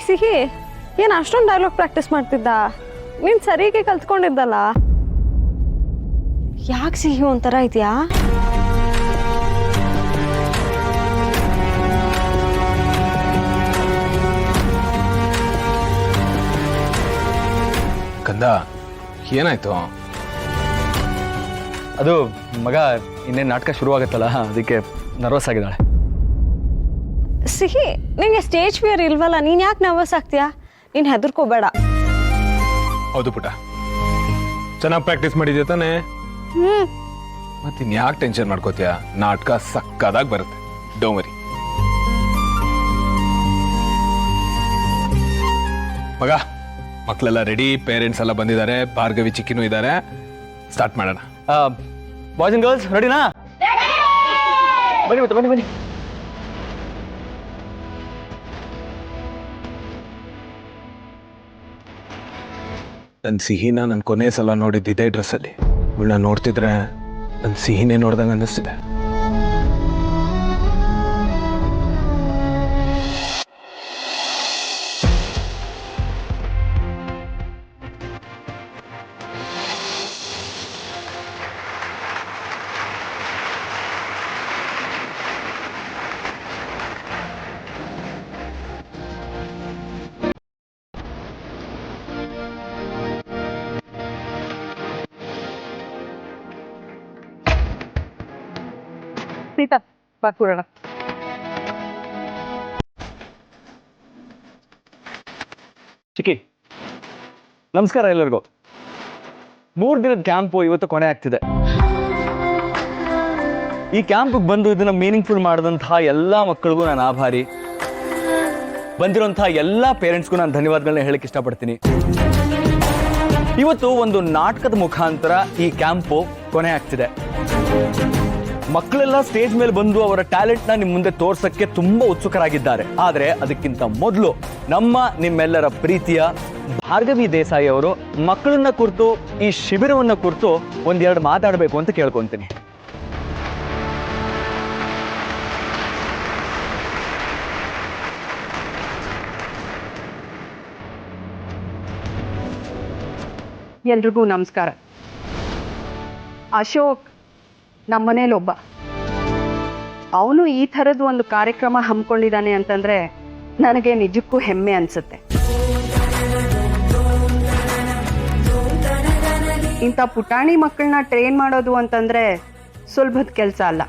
ಸಿಹಿ ಏನು ಅಷ್ಟೊಂದು ಡೈಲಾಗ್ ಪ್ರಾಕ್ಟೀಸ್ ಮಾಡ್ತಿದ್ದ? ನೀನು ಸರಿಗೆ ಕಲ್ತ್ಕೊಂಡಿದ್ದಲ್ಲ, ಯಾಕೆ ಸಿಹಿ ಒಂಥರ ಇದೆಯಾ? ಕಂದ, ಏನಾಯ್ತು? ಅದು ಮಗ ಇನ್ನೇನು ನಾಟಕ ಶುರುವಾಗತ್ತಲ್ಲ, ಅದಕ್ಕೆ ನರ್ವಸ್ ಆಗಿದ್ದಾಳೆ. ಸಿಹಿ, ನಿಂಗೆ ಸ್ಟೇಜ್ ಫಿಯರ್ ಇಲ್ವಲ್ಲ, ನೀನು ಯಾಕೆ ನರ್ವಸ್ ಆಗ್ತೀಯಾ? ನೀನು ಹೆದರ್ಕೋಬೇಡ. ಹೌದು ಪುಟ, ಚೆನ್ನಾಗಿ ಪ್ರಾಕ್ಟೀಸ್ ಮಾಡಿದ್ಯಾ ತಾನೆ? ಮತ್ತಿನ್ ಯಾಕೆ ಟೆನ್ಷನ್ ಮಾಡ್ಕೋತೀಯ? ನಾಟಕ ಸಕ್ಕದಾಗಿ ಬರುತ್ತೆ, ಡೋಂಟ್ ವರಿ. ಮಗ, ಮಕ್ಕಳೆಲ್ಲ ರೆಡಿ, ಪೇರೆಂಟ್ಸ್ ಎಲ್ಲ ಬಂದಿದ್ದಾರೆ, ಭಾರ್ಗವಿ ಚಿಕ್ಕಿನೂ ಇದ್ದಾರೆ. ಸ್ಟಾರ್ಟ್ ಮಾಡೋಣ. ಬಾಯ್ಸ್ ಅಂಡ್ ಗರ್ಲ್ಸ್ ರೆಡಿನಾ? ಬನ್ನಿ ಬನ್ನಿ ಬನ್ನಿ. ನನ್ನ ಸಿಹಿನ ನಾನು ಕೊನೆ ಸಲ ನೋಡಿದ್ದು ಇದೇ ಡ್ರೆಸ್ಸಲ್ಲಿ. ಇವಳನ್ನ ನೋಡ್ತಿದ್ರೆ ನನ್ನ ಸಿಹಿನೇ ನೋಡ್ದಂಗೆ ಅನ್ನಿಸ್ತಿದೆ. ಸೀತಾ, ಕೂರೋಣ. ಚಿಕ್ಕಿ, ನಮಸ್ಕಾರ ಎಲ್ಲರಿಗೂ. 3 ದಿನದ ಕ್ಯಾಂಪು ಇವತ್ತು ಕೊನೆ ಆಗ್ತಿದೆ. ಈ ಕ್ಯಾಂಪಿಗೆ ಬಂದು ಇದನ್ನ ಮೀನಿಂಗ್ಫುಲ್ ಮಾಡಿದಂತಹ ಎಲ್ಲ ಮಕ್ಕಳಿಗೂ ನಾನು ಆಭಾರಿ. ಬಂದಿರೋಂತಹ ಎಲ್ಲ ಪೇರೆಂಟ್ಸ್ಗೂ ನಾನು ಧನ್ಯವಾದಗಳನ್ನ ಹೇಳಕ್ಕೆ ಇಷ್ಟಪಡ್ತೀನಿ. ಇವತ್ತು ಒಂದು ನಾಟಕದ ಮುಖಾಂತರ ಈ ಕ್ಯಾಂಪು ಕೊನೆ ಆಗ್ತಿದೆ. ಮಕ್ಕಳೆಲ್ಲ ಸ್ಟೇಜ್ ಮೇಲೆ ಬಂದು ಅವರ ಟ್ಯಾಲೆಂಟ್ನ ನಿಮ್ಮ ಮುಂದೆ ತೋರ್ಸಕ್ಕೆ ತುಂಬಾ ಉತ್ಸುಕರಾಗಿದ್ದಾರೆ. ಆದರೆ ಅದಕ್ಕಿಂತ ಮೊದಲು ನಿಮ್ಮೆಲ್ಲರ ಪ್ರೀತಿಯ ಭಾರ್ಗವಿ ದೇಸಾಯಿ ಅವರು ಮಕ್ಕಳನ್ನ ಕುರಿತು, ಈ ಶಿಬಿರವನ್ನ ಕುರಿತು ಒಂದೆರಡು ಮಾತಾಡಬೇಕು ಅಂತ ಕೇಳ್ಕೊಂತೀನಿ. ಎಲ್ರಿಗೂ ನಮಸ್ಕಾರ. ಅಶೋಕ್ ನಮ್ಮನೇಲೊಬ್ಬ. ಅವನು ಈ ಥರದ್ದು ಒಂದು ಕಾರ್ಯಕ್ರಮ ಹಮ್ಮಿಕೊಂಡಿದ್ದಾನೆ ಅಂತಂದರೆ ನನಗೆ ನಿಜಕ್ಕೂ ಹೆಮ್ಮೆ ಅನಿಸುತ್ತೆ. ಇಂಥ ಪುಟಾಣಿ ಮಕ್ಕಳನ್ನ ಟ್ರೈನ್ ಮಾಡೋದು ಅಂತಂದರೆ ಸುಲಭದ ಕೆಲಸ ಅಲ್ಲ.